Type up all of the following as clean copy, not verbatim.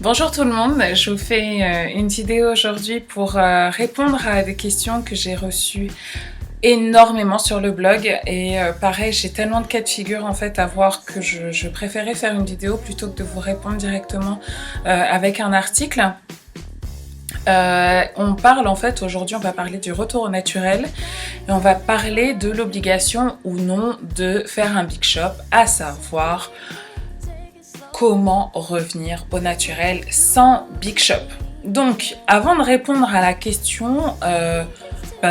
Bonjour tout le monde, je vous fais une vidéo aujourd'hui pour répondre à des questions que j'ai reçues énormément sur le blog et pareil, j'ai tellement de cas de figure en fait à voir que je préférais faire une vidéo plutôt que de vous répondre directement avec un article. On parle en fait, aujourd'hui on va parler du retour au naturel et on va parler de l'obligation ou non de faire un big shop, à savoir comment revenir au naturel sans big shop. Donc avant de répondre à la question,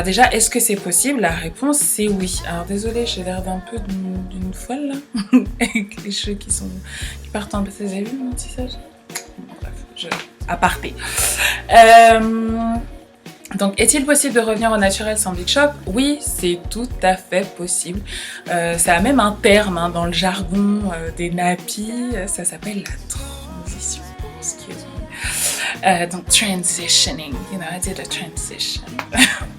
déjà est-ce que c'est possible? La réponse c'est oui. Alors désolée, j'ai l'air d'un peu d'une folle là, avec les cheveux qui partent un peu. Vous avez vu mon tissage? Bref, aparté. Donc, est-il possible de revenir au naturel sans big shop? Oui, c'est tout à fait possible. Ça a même un terme dans le jargon des nappies, ça s'appelle la transition. Donc, transitioning, I did a transition.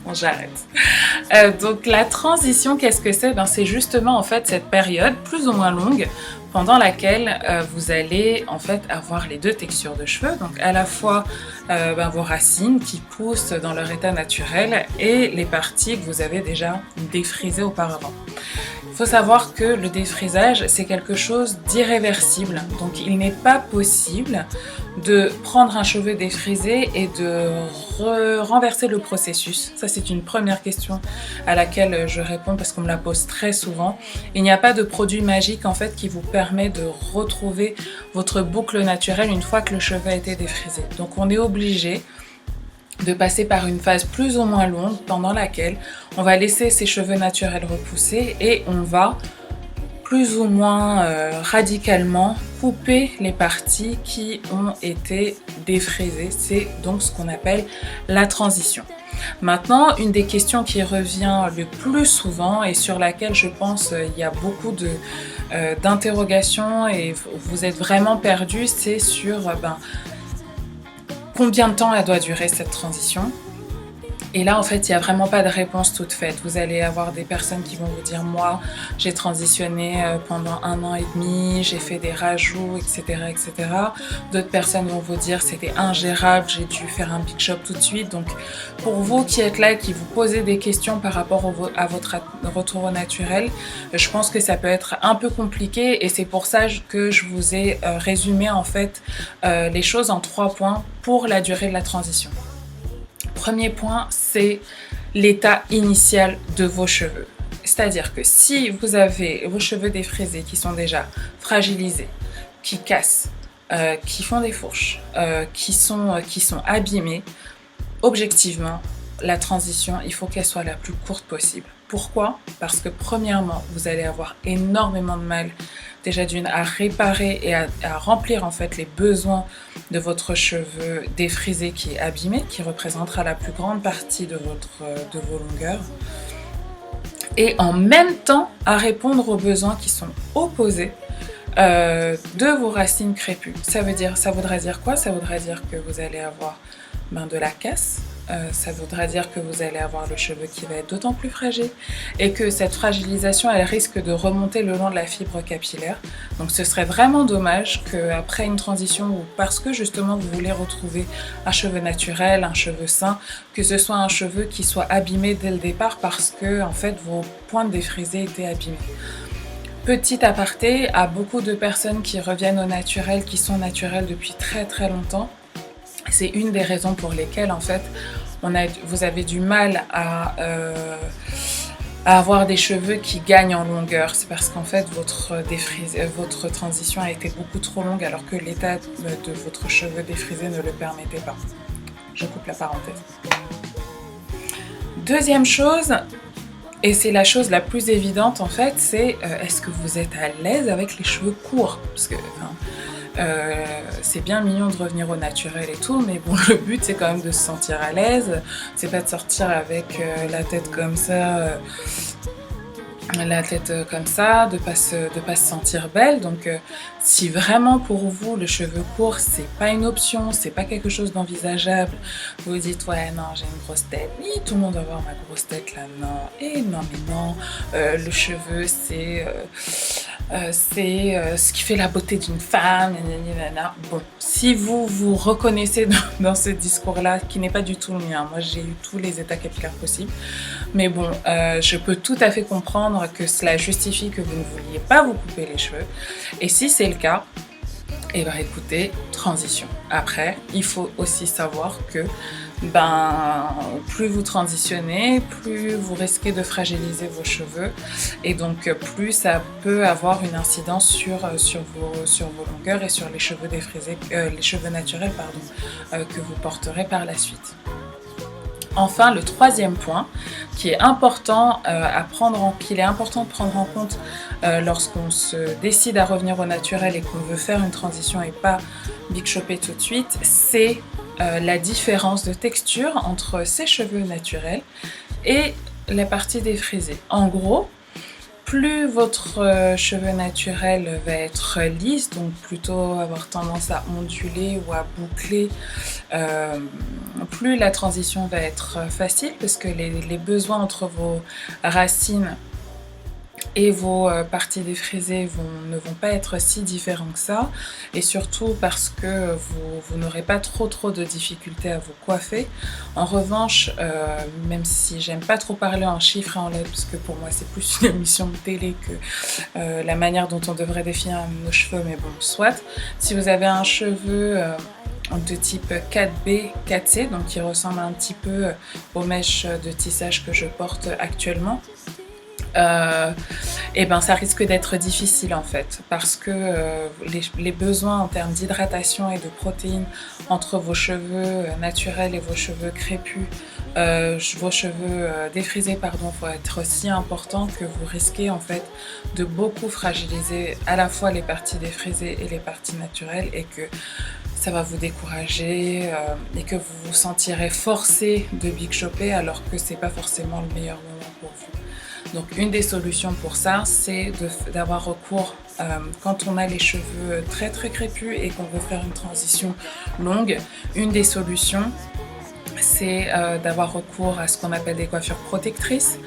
Bon, j'arrête. Donc, la transition, qu'est-ce que c'est? C'est justement en fait cette période plus ou moins longue pendant laquelle vous allez en fait avoir les deux textures de cheveux, donc à la fois vos racines qui poussent dans leur état naturel et les parties que vous avez déjà défrisées auparavant. Il faut savoir que le défrisage c'est quelque chose d'irréversible, donc il n'est pas possible de prendre un cheveu défrisé et de renverser le processus. Ça c'est une première question à laquelle je réponds parce qu'on me la pose très souvent. Il n'y a pas de produit magique en fait qui vous permet de retrouver votre boucle naturelle une fois que le cheveu a été défrisé. Donc on est obligé de passer par une phase plus ou moins longue pendant laquelle on va laisser ses cheveux naturels repousser et on va plus ou moins radicalement couper les parties qui ont été défrisées. C'est donc ce qu'on appelle la transition. Maintenant, une des questions qui revient le plus souvent et sur laquelle je pense il y a beaucoup d'interrogations et vous êtes vraiment perdu, c'est sur combien de temps elle doit durer cette transition. Et là, en fait, il n'y a vraiment pas de réponse toute faite. Vous allez avoir des personnes qui vont vous dire « Moi, j'ai transitionné pendant 1 an et demi, j'ai fait des rajouts, etc. etc. » D'autres personnes vont vous dire « C'était ingérable, j'ai dû faire un big shop tout de suite. » Donc, pour vous qui êtes là et qui vous posez des questions par rapport à votre retour au naturel, je pense que ça peut être un peu compliqué et c'est pour ça que je vous ai résumé en fait les choses en 3 points pour la durée de la transition. Premier point, c'est l'état initial de vos cheveux. C'est-à-dire que si vous avez vos cheveux défrisés qui sont déjà fragilisés, qui cassent, qui font des fourches, qui sont abîmés, objectivement, la transition, il faut qu'elle soit la plus courte possible. Pourquoi? Parce que premièrement, vous allez avoir énormément de mal déjà à réparer et à remplir en fait les besoins de votre cheveu défrisé qui est abîmé, qui représentera la plus grande partie de vos longueurs. Et en même temps, à répondre aux besoins qui sont opposés de vos racines crépues. Ça voudrait dire quoi? Ça voudrait dire que vous allez avoir de la casse. Ça voudrait dire que vous allez avoir le cheveu qui va être d'autant plus fragile et que cette fragilisation elle risque de remonter le long de la fibre capillaire. Donc ce serait vraiment dommage qu'après une transition ou parce que justement vous voulez retrouver un cheveu naturel, un cheveu sain, que ce soit un cheveu qui soit abîmé dès le départ parce que en fait vos pointes défrisées étaient abîmées. Petit aparté, à beaucoup de personnes qui reviennent au naturel, qui sont naturelles depuis très très longtemps, c'est une des raisons pour lesquelles en fait vous avez du mal à avoir des cheveux qui gagnent en longueur. C'est parce qu'en fait votre transition a été beaucoup trop longue alors que l'état de votre cheveu défrisé ne le permettait pas. Je coupe la parenthèse. Deuxième chose, et c'est la chose la plus évidente en fait, c'est est-ce que vous êtes à l'aise avec les cheveux courts? Parce que c'est bien mignon de revenir au naturel et tout, mais bon, le but c'est quand même de se sentir à l'aise, c'est pas de sortir avec la tête comme ça, de pas se sentir belle. Donc si vraiment pour vous le cheveu court c'est pas une option, c'est pas quelque chose d'envisageable, vous vous dites ouais non j'ai une grosse tête, oui tout le monde va voir ma grosse tête là, non, et non mais non, le cheveu c'est c'est ce qui fait la beauté d'une femme, nanana. Bon, si vous vous reconnaissez dans ce discours-là, qui n'est pas du tout le mien, moi j'ai eu tous les états capillaires possibles, mais bon, je peux tout à fait comprendre que cela justifie que vous ne vouliez pas vous couper les cheveux, et si c'est le cas, et ben écoutez, transition. Après, il faut aussi savoir que plus vous transitionnez, plus vous risquez de fragiliser vos cheveux et donc plus ça peut avoir une incidence sur vos longueurs et sur les cheveux défrisés, les cheveux naturels que vous porterez par la suite. Enfin, le troisième point qui est important qu'il est important de prendre en compte lorsqu'on se décide à revenir au naturel et qu'on veut faire une transition et pas big shopper tout de suite, c'est la différence de texture entre ses cheveux naturels et la partie défrisée. En gros, plus votre cheveu naturel va être lisse, donc plutôt avoir tendance à onduler ou à boucler, plus la transition va être facile parce que les besoins entre vos racines et vos parties défrisées ne vont pas être si différents que ça, et surtout parce que vous n'aurez pas trop de difficultés à vous coiffer. En revanche, même si j'aime pas trop parler en chiffres et en lettres, parce que pour moi c'est plus une émission de télé que la manière dont on devrait définir nos cheveux, mais bon, soit. Si vous avez un cheveu de type 4B, 4C, donc qui ressemble un petit peu aux mèches de tissage que je porte actuellement, et ça risque d'être difficile en fait, parce que les besoins en termes d'hydratation et de protéines entre vos cheveux naturels et vos cheveux crépus, vos cheveux défrisés vont être si importants que vous risquez en fait de beaucoup fragiliser à la fois les parties défrisées et les parties naturelles, et que ça va vous décourager et que vous vous sentirez forcé de big shopper alors que c'est pas forcément le meilleur moment pour vous. Donc une des solutions pour ça, c'est d'avoir recours, quand on a les cheveux très crépus et qu'on veut faire une transition longue, une des solutions, c'est d'avoir recours à ce qu'on appelle des coiffures protectrices.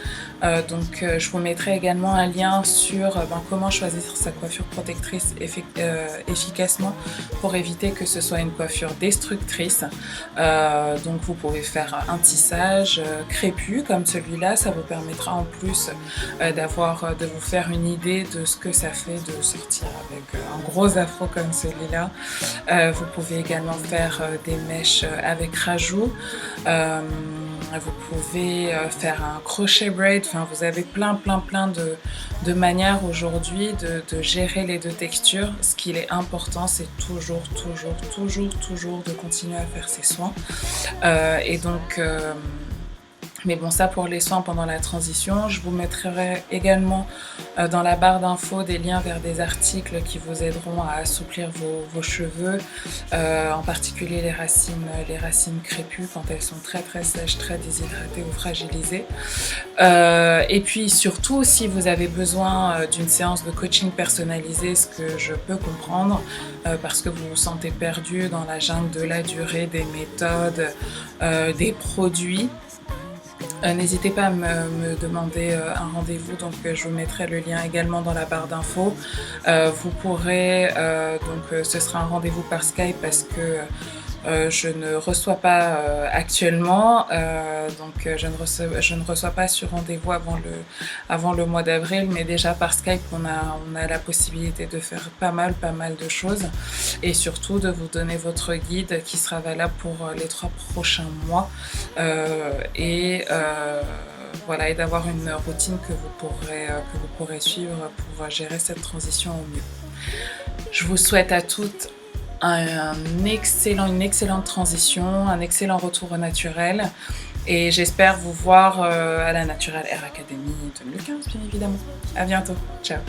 Je vous mettrai également un lien sur comment choisir sa coiffure protectrice efficacement pour éviter que ce soit une coiffure destructrice. Donc vous pouvez faire un tissage crépus comme celui-là, ça vous permettra en plus de vous faire une idée de ce que ça fait de sortir avec un gros afro comme celui-là. Vous pouvez également faire des mèches avec rajout. Vous pouvez faire un crochet braid, vous avez plein de manières aujourd'hui de gérer les deux textures. Ce qu'il est important, c'est toujours de continuer à faire ses soins. Mais bon, ça pour les soins pendant la transition. Je vous mettrai également dans la barre d'infos des liens vers des articles qui vous aideront à assouplir vos cheveux, en particulier les racines crépues quand elles sont très sèches, très déshydratées ou fragilisées. Et puis surtout, si vous avez besoin d'une séance de coaching personnalisée, ce que je peux comprendre, parce que vous vous sentez perdu dans la jungle de la durée, des méthodes, des produits, n'hésitez pas à me demander un rendez-vous, donc je vous mettrai le lien également dans la barre d'infos. Vous pourrez, ce sera un rendez-vous par Skype parce que je ne reçois pas actuellement, je ne reçois pas sur rendez-vous avant le mois d'avril, mais déjà par Skype on a la possibilité de faire pas mal de choses, et surtout de vous donner votre guide qui sera valable pour les 3 prochains mois, et d'avoir une routine que vous pourrez suivre pour gérer cette transition au mieux. Je vous souhaite à toutes une excellente transition, un excellent retour au naturel, et j'espère vous voir à la Natural Hair Academy 2015 bien évidemment. À bientôt, ciao.